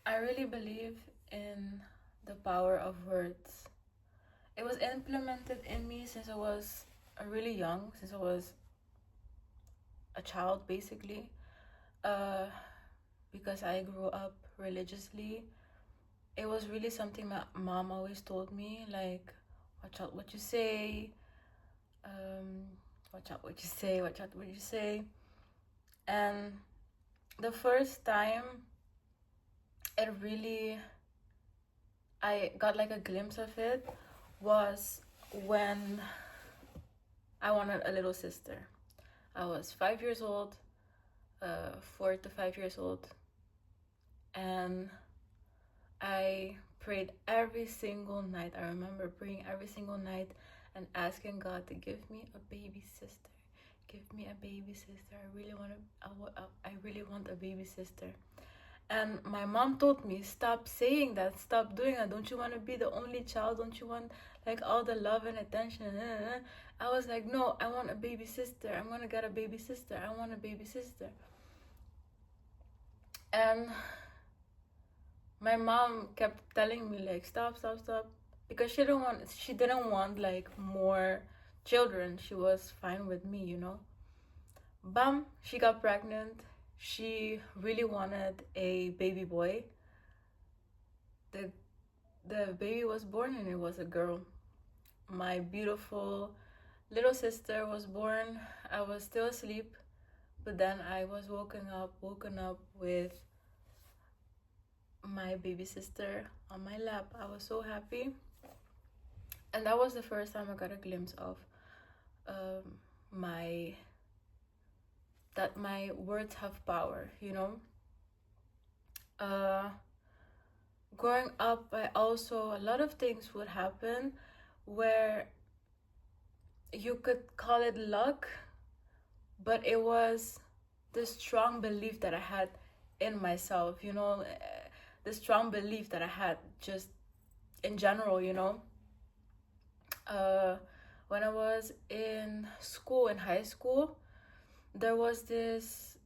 I really believe in the power of words. It was implemented in me since I was really young, since I was a child, basically. Uh, because I grew up religiously. It was really something my mom always told me, like, watch out what you say, um, watch out what you say, watch out what you say. And the first time it really, I got like a glimpse of it was when I wanted a little sister. I was 5 years old, 4 to 5 years old, and I prayed every single night. I remember praying every single night and asking God to give me a baby sister. Give me a baby sister. I really want a baby sister. And my mom told me, stop saying that, stop doing that. Don't you want to be the only child? Don't you want like all the love and attention? I was like, no, I want a baby sister. I'm gonna get a baby sister. I want a baby sister. And my mom kept telling me like, stop, stop, stop, because she didn't want like more children. She was fine with me, Bam, she got pregnant. She really wanted a baby boy. The the baby was born and it was a girl. My beautiful little sister was born. I was still asleep, but then I was woken up with my baby sister on my lap. I was so happy. And that was the first time I got a glimpse of um, my that my words have power, uh growing up, I also, a lot of things would happen where you could call it luck, but it was the strong belief that I had in myself, the strong belief that I had just in general, uh when I was in school, in high school, there was this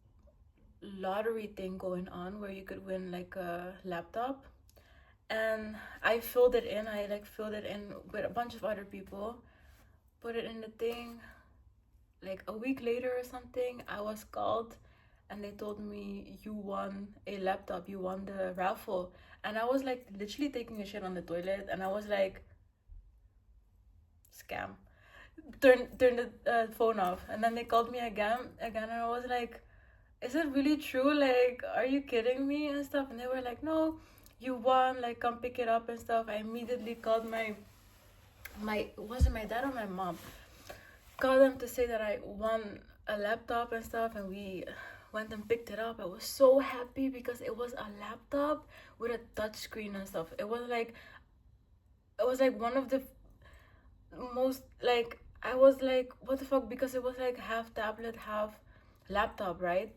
lottery thing going on where you could win like a laptop, and I filled it in. I like filled it in with a bunch of other people, put it in the thing. Like a week later or something, I was called and they told me, you won a laptop, you won the raffle. And I was like literally taking a shit on the toilet, and I was like, scam. Turn the phone off. And then they called me again, and I was like, is it really true? Like, are you kidding me and stuff? And they were like, no, you won. Like, come pick it up and stuff. I immediately called my was it my dad or my mom? Called them to say that I won a laptop and stuff, and we went and picked it up. I was so happy because it was a laptop with a touch screen and stuff. It was like one of the most, like, I was like, what the fuck, because it was like half tablet, half laptop, right?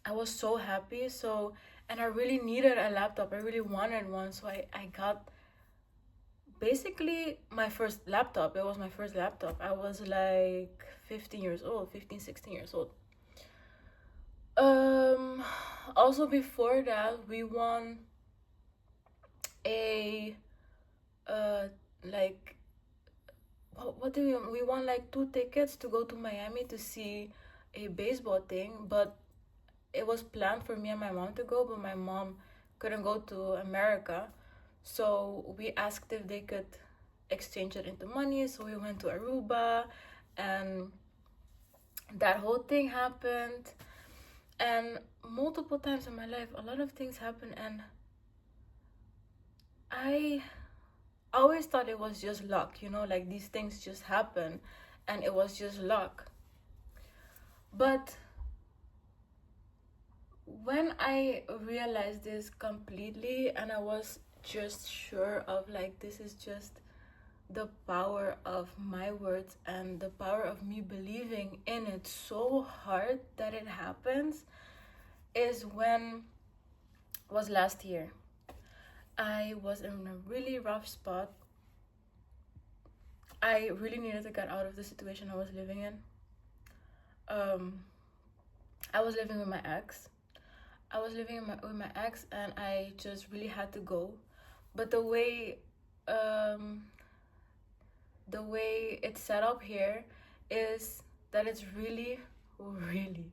I was so happy. So, and I really needed a laptop. I really wanted one. So I got basically my first laptop. It was my first laptop. I was like 15 years old, 15, 16 years old. Um, Also before that, we won a, like, what did we won like 2 tickets to go to Miami to see a baseball thing, but it was planned for me and my mom to go, but my mom couldn't go to America. So we asked if they could exchange it into money. So we went to Aruba, and that whole thing happened. And multiple times in my life, a lot of things happen, and I always thought it was just luck, like these things just happen and it was just luck. But when I realized this completely, and I was just sure of like, this is just the power of my words and the power of me believing in it so hard that it happens, is when was last year. I was in a really rough spot. I really needed to get out of the situation I was living in. um I was living with my ex. I was living with my ex, and I just really had to go. But um, the way it's set up here is that it's really, really,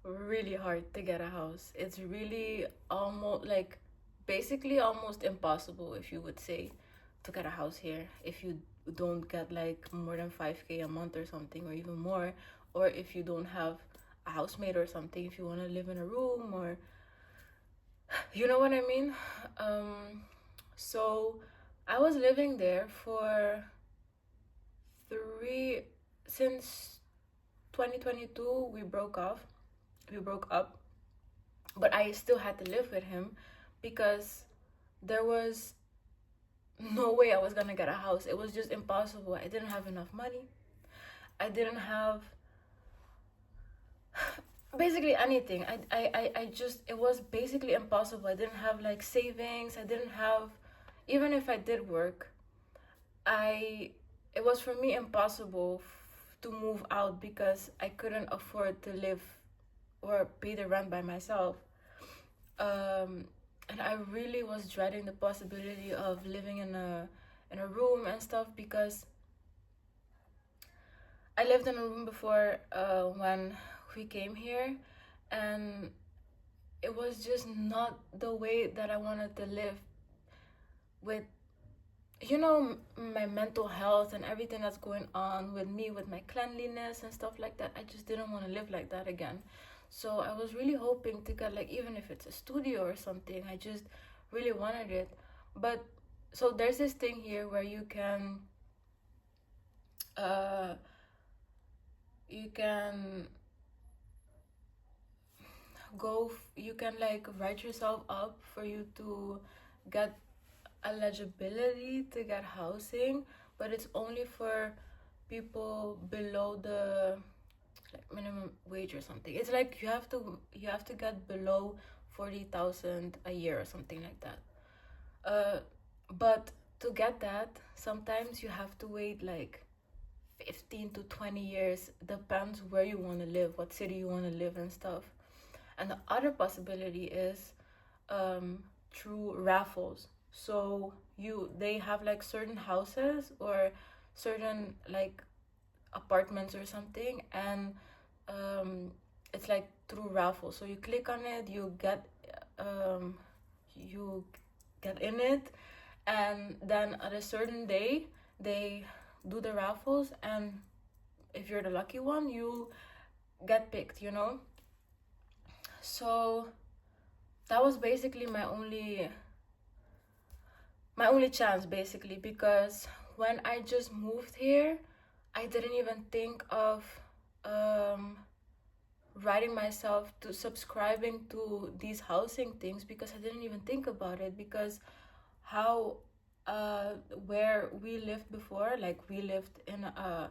really hard to get a house. It's really almost like basically almost impossible, if you would say, to get a house here if you don't get like more than 5K a month or something, or even more, or if you don't have a housemate or something, if you want to live in a room, or you know what I mean. So I was living there for three since 2022. We broke up, but I still had to live with him because there was no way I was gonna get a house. It was just impossible. I didn't have enough money. I didn't have basically anything. I just, it was basically impossible. I didn't have like savings. I didn't have, even if I did work, it was for me impossible to move out because I couldn't afford to live or pay the rent by myself. And I really was dreading the possibility of living in a room and stuff because I lived in a room before when we came here, and it was just not the way that I wanted to live with, my mental health and everything that's going on with me, with my cleanliness and stuff like that. I just didn't want to live like that again. So I was really hoping to get, like, even if it's a studio or something, I just really wanted it. But so there's this thing here where you can uh you can you can like write yourself up for you to get eligibility to get housing, but it's only for people below the like minimum wage or something. It's like you have to get below 40,000 a year or something like that. But to get that, sometimes you have to wait like 15 to 20 years, depends where you want to live, what city you want to live and stuff. And the other possibility is through raffles. So they have like certain houses or certain like apartments or something, and it's like through raffle. So you click on it, you get in it, and then at a certain day they do the raffles, and if you're the lucky one, you get picked. So that was basically my only chance, basically, because when I just moved here, I didn't even think of um writing myself to subscribing to these housing things, because I didn't even think about it, because how where we lived before, like we lived in a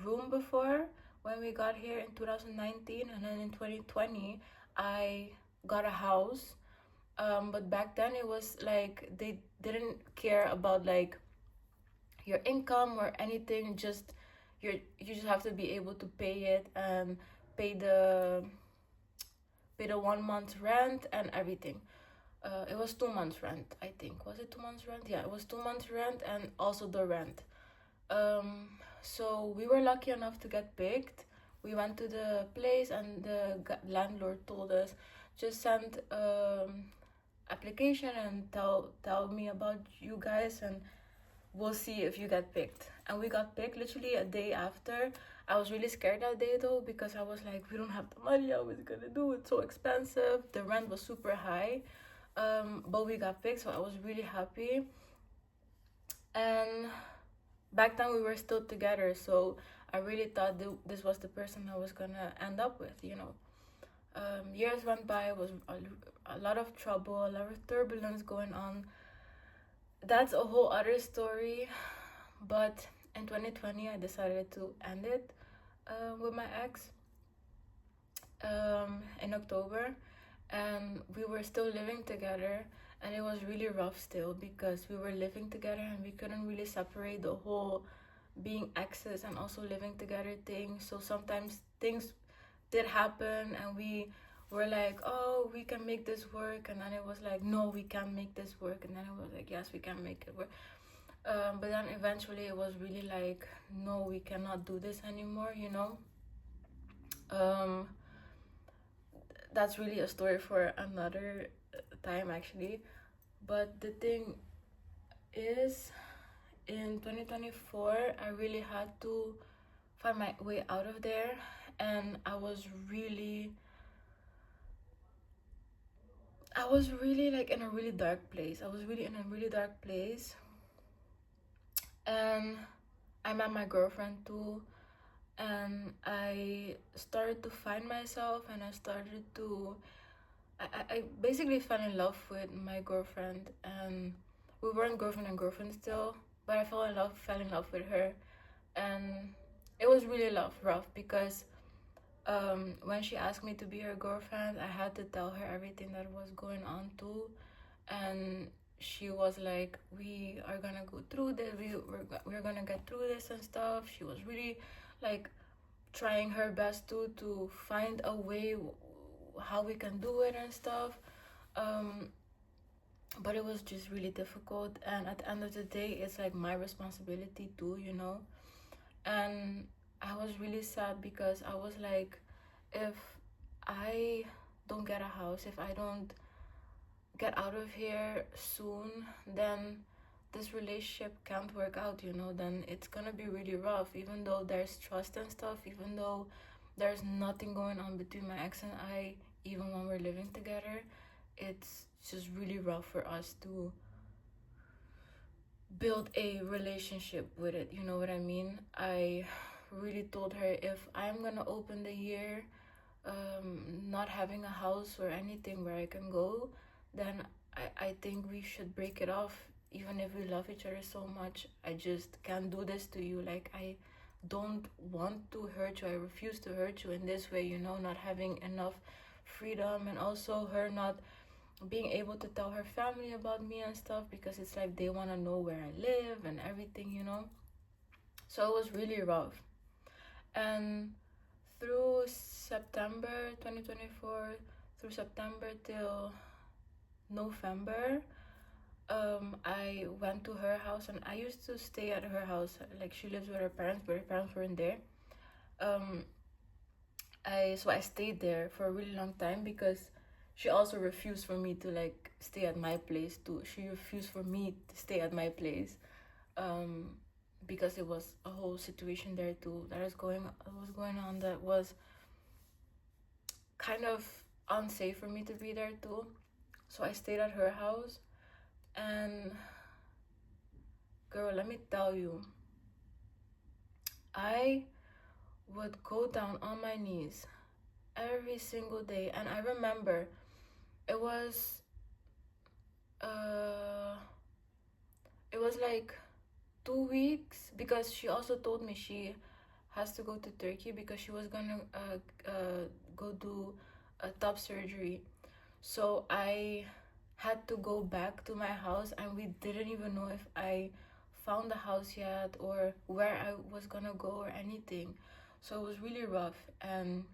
room before when we got here in 2019, and then in 2020 I got a house. But back then it was like they didn't care about like your income or anything. Just you just have to be able to pay it and pay the 1 month rent and everything. It was 2 months rent, I think. Was it 2 months rent? Yeah, it was 2 months rent and also the rent. So we were lucky enough to get picked. We went to the place, and the landlord told us, just send application and tell me about you guys, and we'll see if you get picked. And we got picked literally a day after. I was really scared that day though, because I was like, we don't have the money, how is it gonna do? It's so expensive. The rent was super high. But we got picked, so I was really happy. And back then we were still together, so I really thought this was the person I was gonna end up with. Years went by. It was a lot of trouble, a lot of turbulence going on. That's a whole other story. But in 2020 I decided to end it with my ex in October, and we were still living together, and it was really rough still, because we were living together and we couldn't really separate the whole being exes and also living together thing. So sometimes things did happen, and we were like, oh, we can make this work, and then it was like, no, we can't make this work, and then it was like, yes, we can make it work. But then eventually it was really like, no, we cannot do this anymore, you know. That's really a story for another time, actually. But the thing is, in 2024, I really had to find my way out of there, and I was really like in a really dark place. I was really in a really dark place, and I met my girlfriend too, and I started to find myself, and I basically fell in love with my girlfriend, and we weren't girlfriend and girlfriend still, but I fell in love with her, and it was really rough because when she asked me to be her girlfriend, I had to tell her everything that was going on too, and she was like, we are gonna go through this, we're gonna get through this and stuff. She was really like trying her best to find a way how we can do it and stuff, but it was just really difficult, and at the end of the day it's like my responsibility too, you know. And I was really sad because I was like, if I don't get a house, if I don't get out of here soon, then this relationship can't work out, you know. Then it's gonna be really rough, even though there's trust and stuff, even though there's nothing going on between my ex and I, even when we're living together. It's just really rough for us to build a relationship with it, you know what I mean. I really told her, if I'm gonna open the year not having a house or anything where I can go, then I think we should break it off. Even if we love each other so much, I just can't do this to you. Like, I don't want to hurt you. I refuse to hurt you in this way, you know, not having enough freedom, and also her not being able to tell her family about me and stuff, because it's like they want to know where I live and everything, you know. So it was really rough. And through September 2024, through September till November, I went to her house, and I used to stay at her house. Like, she lives with her parents, but her parents weren't there. I stayed there for a really long time because she also refused for me to like stay at my place too. She refused for me to stay at my place, because it was a whole situation there too that was going on that was kind of unsafe for me to be there too. So I stayed at her house, and girl, let me tell you, I would go down on my knees every single day. And I remember it was like 2 weeks, because she also told me she has to go to Turkey because she was gonna go do a top surgery. So I had to go back to my house, and we didn't even know if I found the house yet or where I was gonna go or anything. So it was really rough. And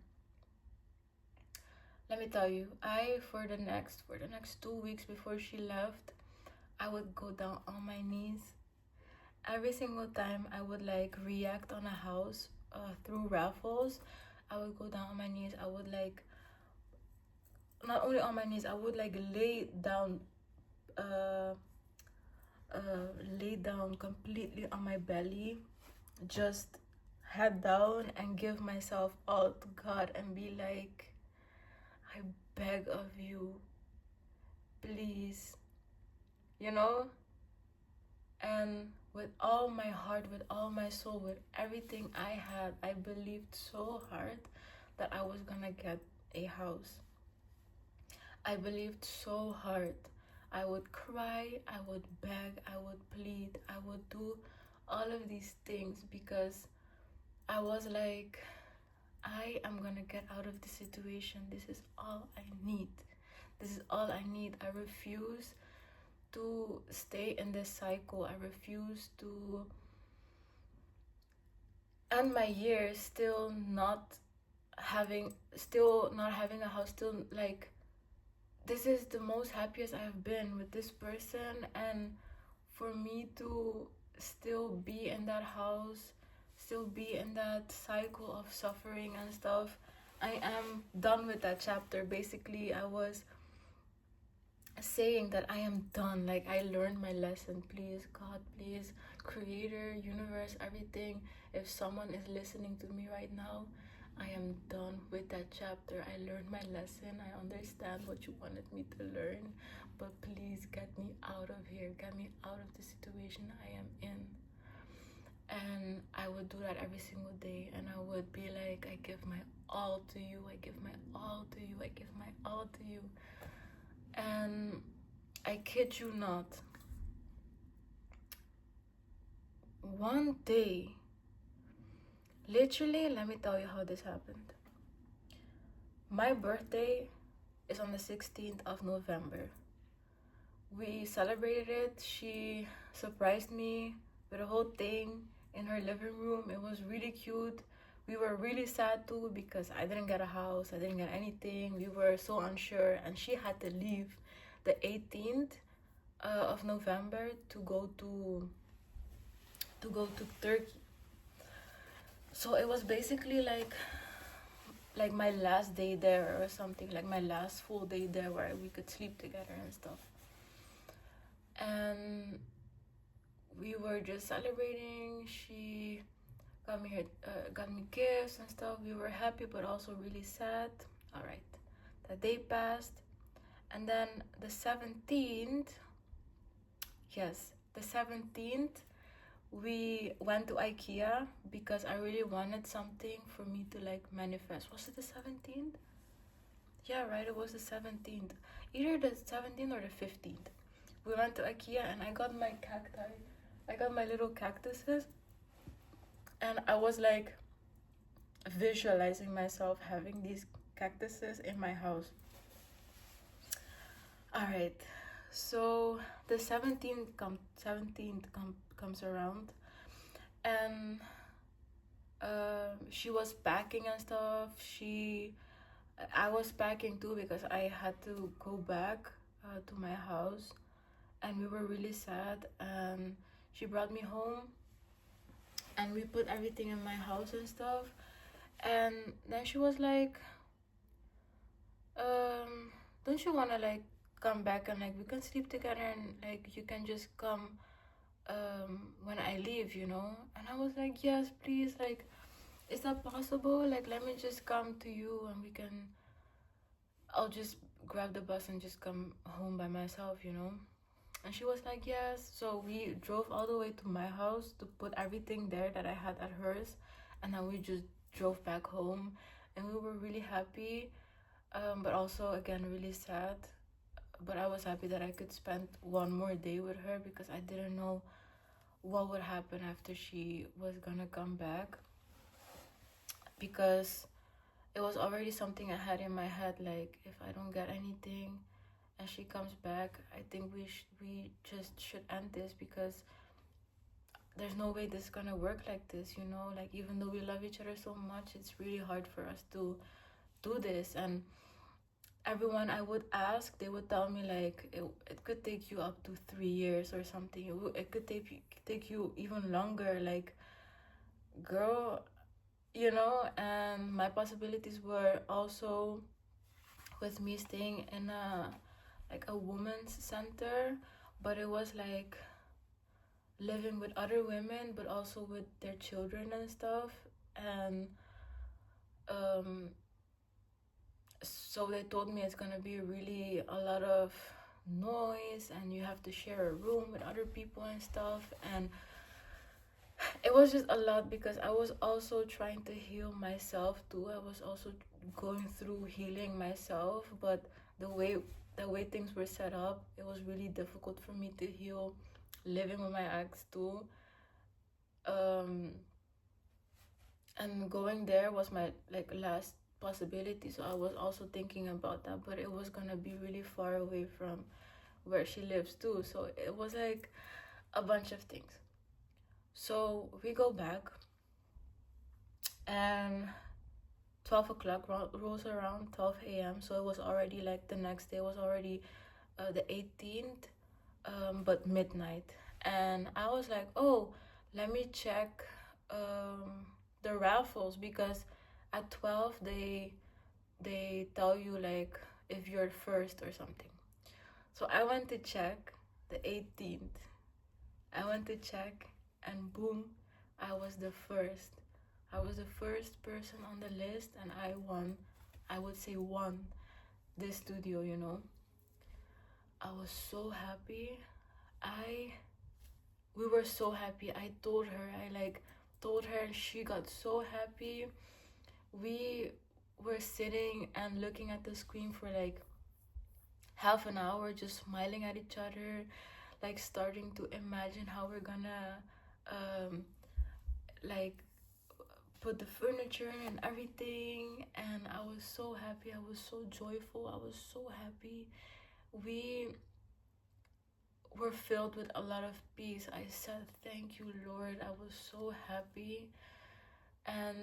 let me tell you, I for the next 2 weeks before she left, I would go down on my knees. Every single time I would like react on a house through raffles, I would go down on my knees. I would like, not only on my knees, I would like lay down completely on my belly, just head down, and give myself all to God and be like, I beg of you, please, you know. And with all my heart, with all my soul, with everything I had, I believed so hard that I was gonna get a house. I believed so hard. I would cry, I would beg, I would plead, I would do all of these things because I was like, I am gonna get out of this situation. This is all I need. This is all I need. I refuse to stay in this cycle. I refuse to end my year still not still not having a house, still like, this is the most happiest I've been with this person, and for me to still be in that house, still be in that cycle of suffering and stuff, I am done with that chapter. Basically, I was saying that I am done. Like, I learned my lesson. Please, God, please, creator, universe, everything, if someone is listening to me right now, I am done with that chapter. I learned my lesson. I understand what you wanted me to learn, but please get me out of here. Get me out of the situation I am in. And I would do that every single day, and I would be like, I give my all to you. I give my all to you. I give my all to you. And I kid you not, one day, literally, let me tell you how this happened. My birthday is on the 16th of November. We celebrated it. She surprised me with a whole thing in her living room. It was really cute. We were really sad too because I didn't get a house. I didn't get anything. We were so unsure, and she had to leave the 18th of November to go to Turkey. So it was basically like my last day there or something, like my last full day there where we could sleep together and stuff. And we were just celebrating. She got me gifts and stuff. We were happy but also really sad. All right, that day passed, and then the 17th, we went to IKEA because I really wanted something for me to like manifest. Was it the 17th? Yeah, right, it was the 17th. Either the 17th or the 15th. We went to IKEA and I got my cacti. I got my little cactuses. And I was like visualizing myself having these cactuses in my house. Alright, so the 17th comes around, and she was packing and stuff. I was packing too because I had to go back to my house, and we were really sad. And she brought me home, and we put everything in my house and stuff. And then she was like, don't you wanna like come back and like we can sleep together, and like you can just come when I leave, you know? And I was like, yes, please, like, is that possible? Like, let me just come to you and I'll just grab the bus and just come home by myself, you know? And she was like, yes. So we drove all the way to my house to put everything there that I had at hers, and then we just drove back home, and we were really happy, but also again really sad. But I was happy that I could spend one more day with her because I didn't know what would happen after she was gonna come back, because it was already something I had in my head, like, if I don't get anything and she comes back, I think we just should end this, because there's no way this is gonna work like this, you know? Like, even though we love each other so much, it's really hard for us to do this. And everyone I would ask, they would tell me like it could take you up to 3 years or something. It could take you even longer. Like, girl, you know. And my possibilities were also with me staying in a women's center, but it was like living with other women but also with their children and stuff. And so they told me it's gonna be really a lot of noise, and you have to share a room with other people and stuff. And it was just a lot because I was also trying to heal myself too. I was also going through healing myself, but the way things were set up, it was really difficult for me to heal living with my ex too. And going there was my like last possibility, so I was also thinking about that, but it was gonna be really far away from where she lives too, so it was like a bunch of things. So we go back, and 12 o'clock rolls around, 12 a.m. So it was already like the next day was already the 18th, but midnight. And I was like, oh, let me check the raffles, because at 12 they tell you like if you're first or something. So I went to check the 18th. I went to check, and boom, I was the first. I was the first person on the list, and I won. I would say won this studio, you know. I was so happy. We were so happy. I told her, and she got so happy. We were sitting and looking at the screen for like half an hour, just smiling at each other, like starting to imagine how we're gonna like put the furniture and everything. And I was so happy. I was so joyful. I was so happy. We were filled with a lot of peace. I said, thank you, Lord. I was so happy. And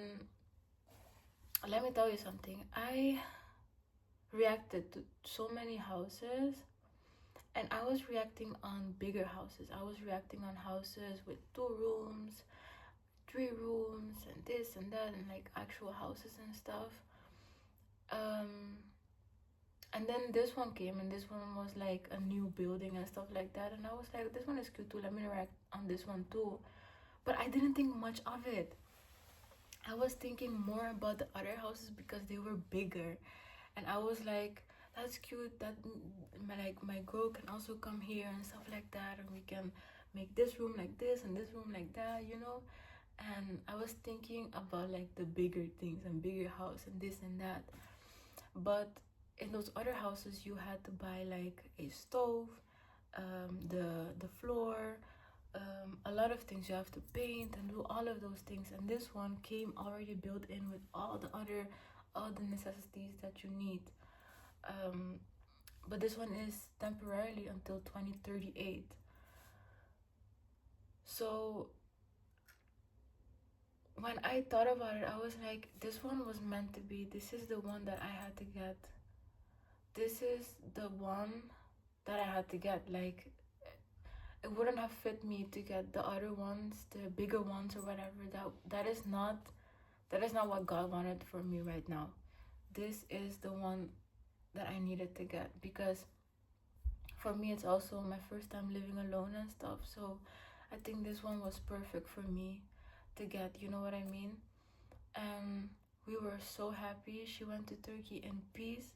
let me tell you something. I reacted to so many houses, and I was reacting on bigger houses. I was reacting on houses with 2 rooms, 3 rooms, and this and that, and like actual houses and stuff. And then this one came, and this one was like a new building and stuff like that. And I was like, this one is cute too. Let me react on this one too. But I didn't think much of it. I was thinking more about the other houses because they were bigger. And I was like, that's cute. That my girl can also come here and stuff like that. And we can make this room like this and this room like that, you know? And I was thinking about like the bigger things and bigger house and this and that. But in those other houses, you had to buy like a stove, the floor, a lot of things. You have to paint and do all of those things. And this one came already built in with all the necessities that you need. But this one is temporarily until 2038. So when I thought about it, I was like, this one was meant to be. This is the one that I had to get. This is the one that I had to get. Like, it wouldn't have fit me to get the other ones, the bigger ones or whatever. That is not what God wanted for me right now. This is the one that I needed to get, because for me it's also my first time living alone and stuff. So I think this one was perfect for me to get, you know what I mean? And we were so happy. She went to Turkey in peace.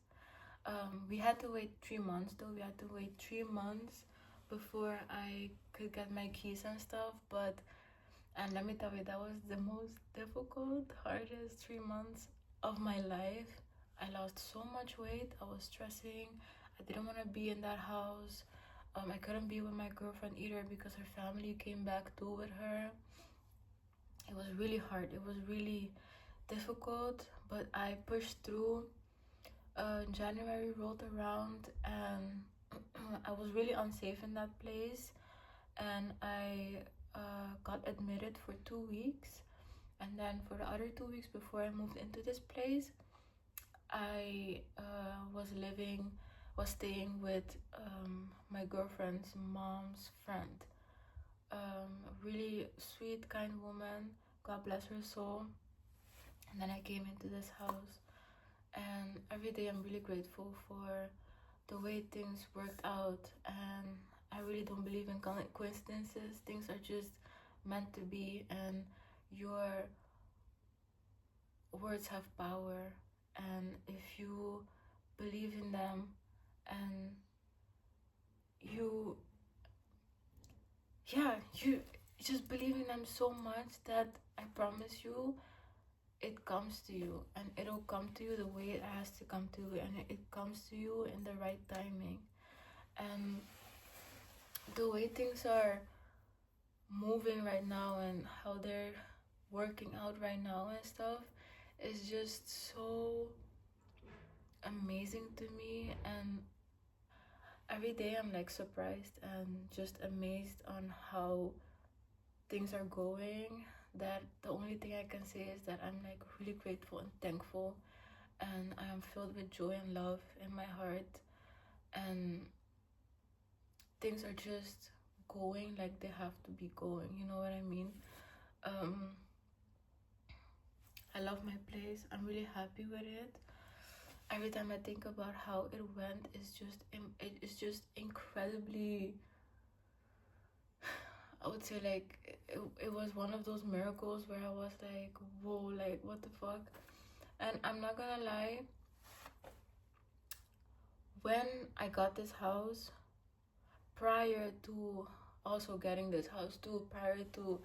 We had to wait 3 months though. We had to wait 3 months before I could get my keys and stuff. And let me tell you, that was the most difficult, hardest 3 months of my life. I lost so much weight. I was stressing. I didn't want to be in that house. I couldn't be with my girlfriend either because her family came back too with her. It was really hard. It was really difficult, but I pushed through. January rolled around, and I was really unsafe in that place, and I got admitted for 2 weeks. And then for the other 2 weeks before I moved into this place, I was staying with my girlfriend's mom's friend. A really sweet, kind woman. God bless her soul. And then I came into this house, and every day I'm really grateful for the way things worked out. And I really don't believe in coincidences. Things are just meant to be, and your words have power. And if you believe in them, and you just believe in them so much, that I promise you, it comes to you, and it'll come to you the way it has to come to you, and it comes to you in the right timing. And the way things are moving right now and how they're working out right now and stuff is just so amazing to me. And every day I'm like surprised and just amazed on how things are going. that the only thing I can say is that I'm like really grateful and thankful, and I am filled with joy and love in my heart, and things are just going like they have to be going, you know what I mean? I love my place. I'm really happy with it. Every time I think about how it went, it's just incredibly, I would say, like, it was one of those miracles where I was like, whoa, like, what the fuck? And I'm not gonna lie, when I got this house, prior to also getting this house too, prior to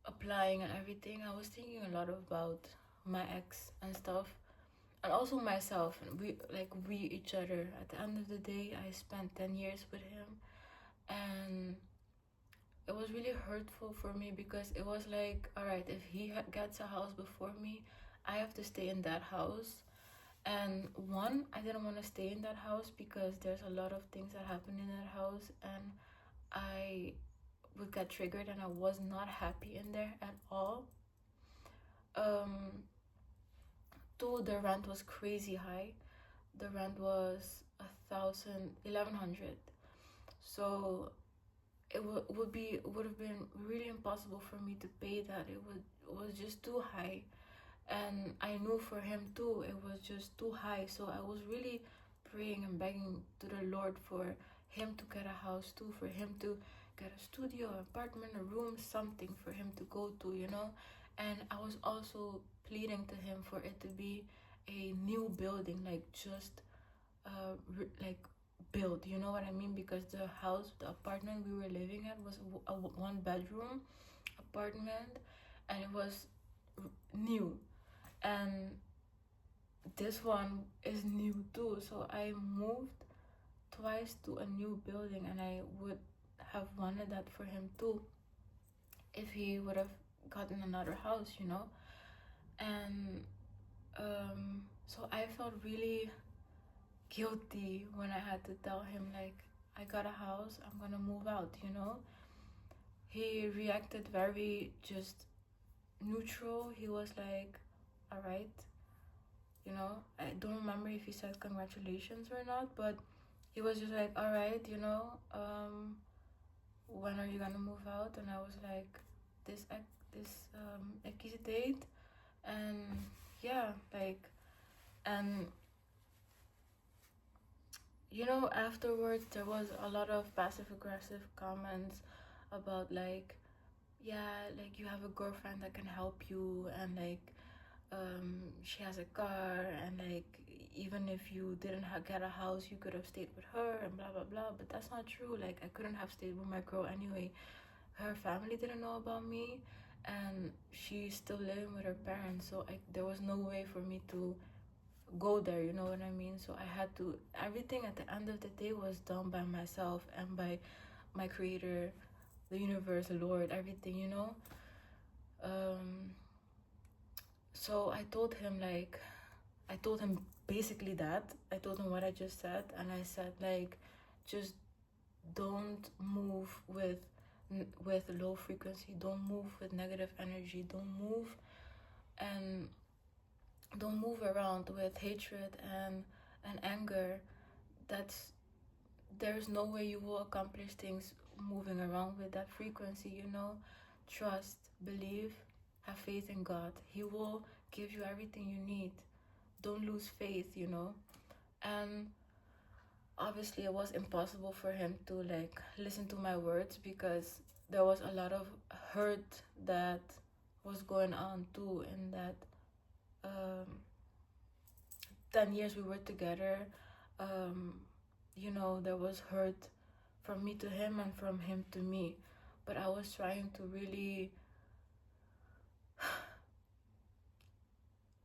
applying and everything, I was thinking a lot about my ex and stuff, and also myself, and we each other. At the end of the day, I spent 10 years with him, and it was really hurtful for me because it was like, all right, if he gets a house before me, I have to stay in that house. And one, I didn't want to stay in that house because there's a lot of things that happen in that house, and I would get triggered, and I was not happy in there at all. Two, the rent was crazy high. The rent was 1,100. So it would have been really impossible for me to pay that. It was just too high, and I knew for him too it was just too high. So I was really praying and begging to the Lord for him to get a house too, for him to get a studio, apartment, a room, something for him to go to, you know. And I was also pleading to him for it to be a new building, like just like built, you know what I mean? Because the house, the apartment we were living at was a 1 bedroom apartment, and it was new, and this one is new too. So I moved twice to a new building, and I would have wanted that for him too if he would have gotten another house, you know. And so I felt really guilty when I had to tell him, like, I got a house, I'm gonna move out, you know. He reacted very just neutral. He was like, all right, you know. I don't remember if he said congratulations or not, but he was just like, all right, you know, when are you gonna move out? And I was like, this this date. And yeah, like, and you know, afterwards there was a lot of passive aggressive comments about, like, yeah, like, you have a girlfriend that can help you, and like, she has a car, and like, even if you didn't get a house, you could have stayed with her, and blah blah blah. But that's not true. Like, I couldn't have stayed with my girl anyway. Her family didn't know about me, and she's still living with her parents, so there was no way for me to go there, you know what I mean? So I had to, everything at the end of the day was done by myself and by my creator, the universe, the Lord, everything, you know. So I told him, like, I told him basically that. I told him what I just said, and I said, like, just don't move with low frequency, don't move with negative energy, and don't move around with hatred and anger. That's There's no way you will accomplish things moving around with that frequency, you know. Trust, believe, have faith in God. He will give you everything you need. Don't lose faith, you know. And obviously it was impossible for him to, like, listen to my words because there was a lot of hurt that was going on too in that 10 years we were together. You know, there was hurt from me to him and from him to me, but I was trying to really,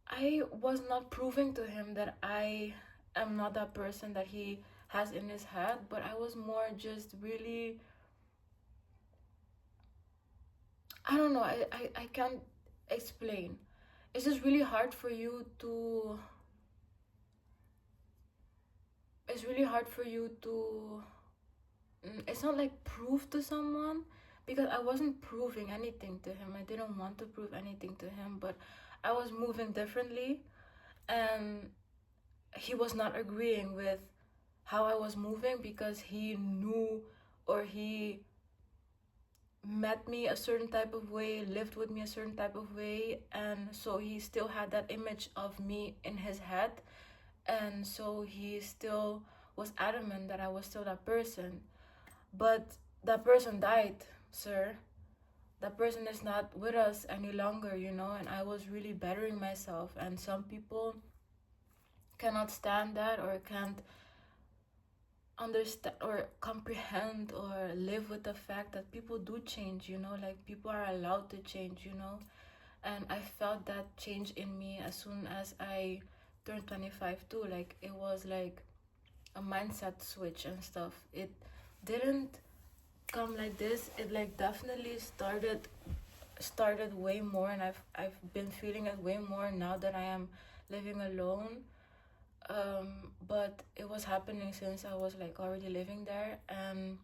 I was not proving to him that I am not that person that he has in his head, but I was more just really, I don't know, I can't explain. It's just really hard for you to, it's really hard for you to, it's not like prove to someone, because I wasn't proving anything to him. I didn't want to prove anything to him, but I was moving differently, and he was not agreeing with how I was moving because he knew, or he met me a certain type of way, lived with me a certain type of way, and so he still had that image of me in his head, and so he still was adamant that I was still that person. But that person died, sir. That person is not with us any longer, and I was really bettering myself, and some people cannot stand that, or can't understand or comprehend or live with the fact that people do change, like people are allowed to change, and I felt that change in me as soon as I turned 25 too. Like, it was like a mindset switch and stuff. It didn't come like this. It like definitely started way more, and I've been feeling it way more now that I am living alone. But it was happening since I was like already living there, and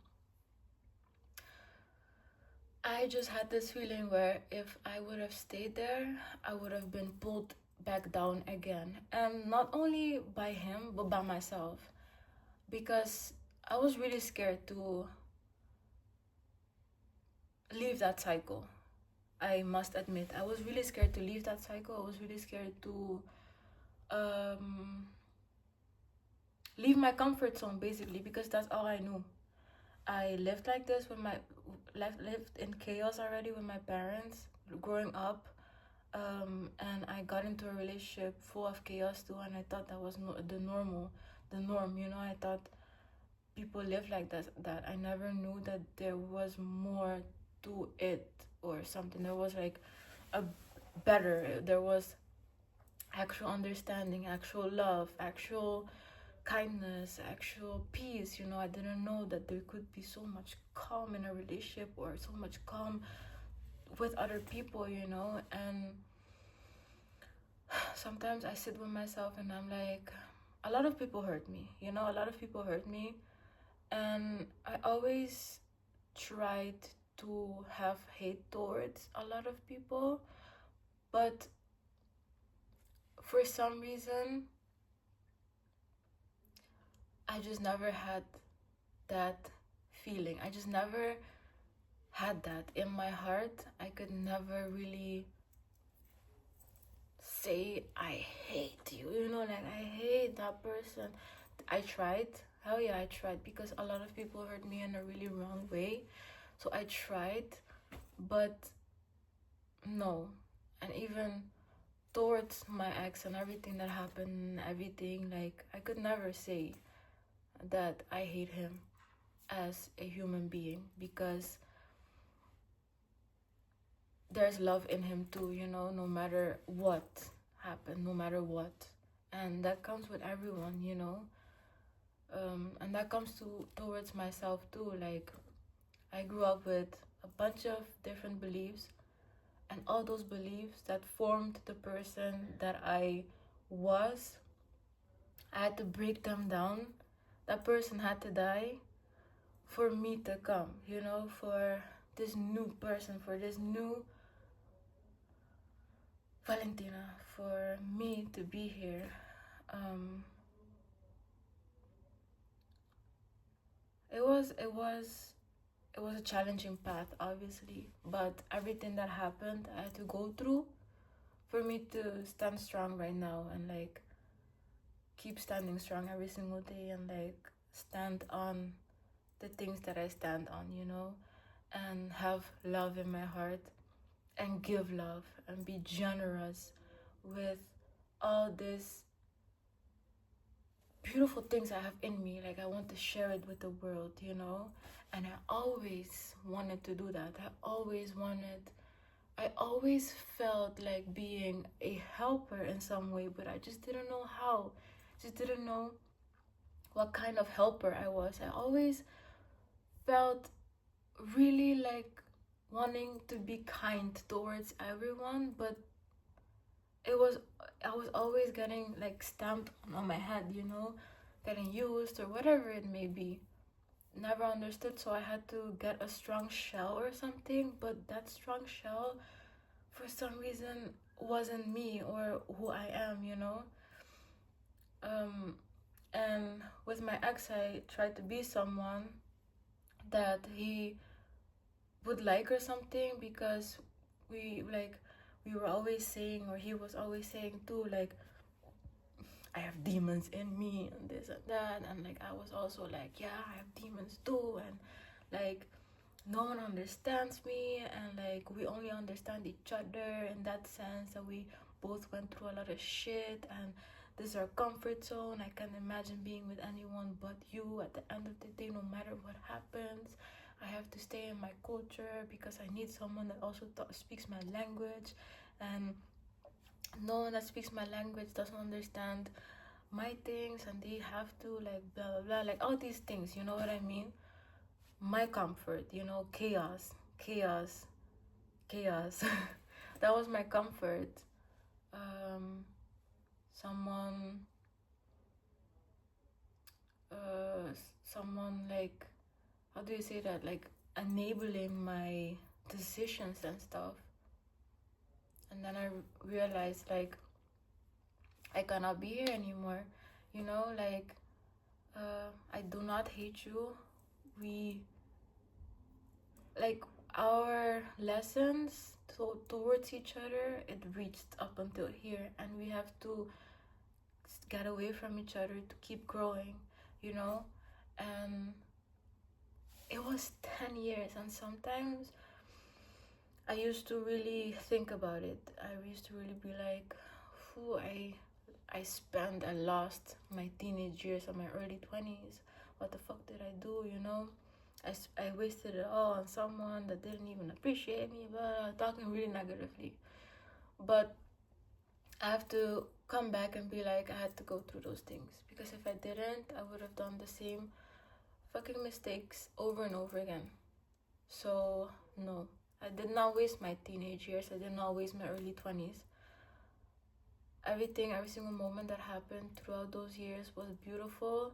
I just had this feeling where if I would have stayed there, I would have been pulled back down again. And not only by him, but by myself. Because I was really scared to leave that cycle. I must admit, I was really scared to leave that cycle. I was really scared to leave my comfort zone, basically, because that's all I knew. I lived like this with my lived in chaos already with my parents growing up, and I got into a relationship full of chaos too, and I thought that was the norm. I thought people live like that. I never knew that there was more to it or something. There was like a there was actual understanding, actual love, actual kindness, actual peace. I didn't know that there could be so much calm in a relationship, or so much calm with other people, and sometimes I sit with myself and I'm like, a lot of people hurt me, a lot of people hurt me, and I always tried to have hate towards a lot of people, but for some reason I just never had that feeling. I just never had that in my heart. I could never really say I hate you, like I hate that person. I tried. Hell yeah, I tried, because a lot of people hurt me in a really wrong way. So I tried, but no. And even towards my ex and everything that happened, everything, like I could never say that I hate him as a human being, because there's love in him too, no matter what happened, no matter what. And that comes with everyone, and that comes towards myself too. Like, I grew up with a bunch of different beliefs, and all those beliefs that formed the person that I was, I had to break them down. That person had to die for me to come, for this new person, for this new Valentina, for me to be here. It was a challenging path, obviously, but everything that happened, I had to go through for me to stand strong right now, and like keep standing strong every single day, and like stand on the things that I stand on, and have love in my heart, and give love, and be generous with all this beautiful things I have in me. Like, I want to share it with the world, and I always wanted to do that. I always felt like being a helper in some way, but I just didn't know how. Just didn't know what kind of helper I was. I always felt really like wanting to be kind towards everyone, but I was always getting like stamped on my head, getting used or whatever it may be. never understood, so I had to get a strong shell or something, but that strong shell for some reason wasn't me or who I am, you know. And with my ex, I tried to be someone that he would like or something, because we like we were always saying, or he was always saying too, like, I have demons in me and this and that, and like I was also like, yeah, I have demons too, and like no one understands me, and like we only understand each other in that sense, that we both went through a lot of shit, and this is our comfort zone. I can't imagine being with anyone but you. At the end of the day, no matter what happens, I have to stay in my culture because I need someone that also speaks my language, and no one that speaks my language doesn't understand my things, and they have to like blah blah blah, like all these things, you know what I mean? My comfort, you know, chaos, chaos. That was my comfort. um someone someone like, how do you say that, like enabling my decisions and stuff. And then I realized, like, I cannot be here anymore, you know, like, I do not hate you. We, like, our lessons towards each other, it reached up until here, and we have to get away from each other to keep growing, you know. And it was 10 years, and sometimes I used to really think about it. I used to really be like, who I lost my teenage years and my early 20s. What the fuck did I do, you know? I wasted it all on someone that didn't even appreciate me, but talking really negatively. But I have to come back and be like, I had to go through those things, because if I didn't, I would have done the same fucking mistakes over and over again. So no, I did not waste my teenage years. I did not waste my early 20s. Every single moment that happened throughout those years was beautiful,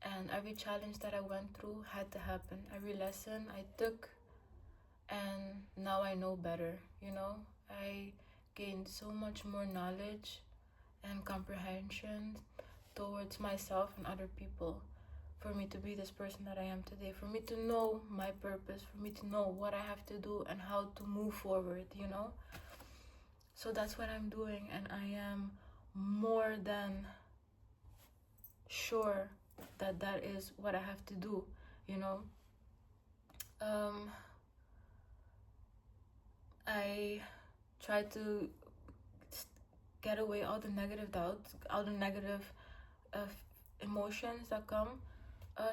and every challenge that I went through had to happen. Every lesson I took, and now I know better, you know? I gained so much more knowledge and comprehension towards myself and other people, for me to be this person that I am today, for me to know my purpose, for me to know what I have to do and how to move forward, you know? So that's what I'm doing, and I am more than sure that that is what I have to do, you know? I try to get away all the negative doubts, all the negative emotions that come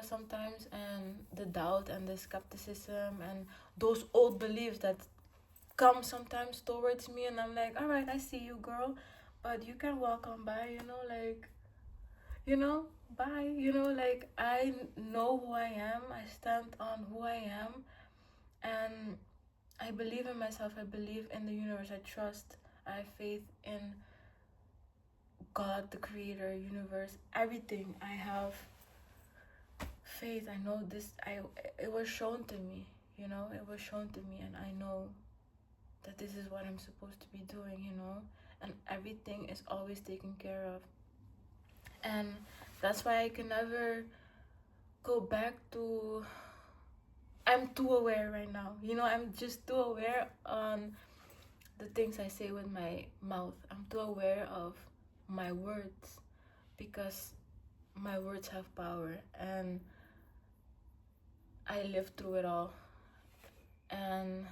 sometimes, and the doubt and the skepticism and those old beliefs that come sometimes towards me, and I'm like, all right, I see you, girl, but you can walk on by, you know, like, you know, bye, you know, like, I know who I am, I stand on who I am, and I believe in myself, I believe in the universe, I trust, I have faith in God, the creator, universe, everything. I have faith. I know this, it was shown to me, you know, it was shown to me, and I know that this is what I'm supposed to be doing, you know, and everything is always taken care of. And that's why I can never go back to, I'm too aware right now, you know, I'm just too aware on the things I say with my mouth. I'm too aware of my words, because my words have power, and I lived through it all. And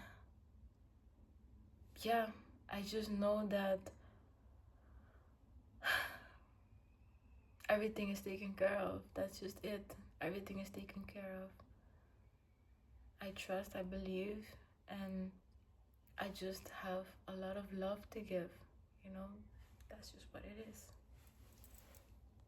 yeah, I just know that everything is taken care of. That's just it. Everything is taken care of. I trust, I believe, and I just have a lot of love to give, you know? That's just what it is.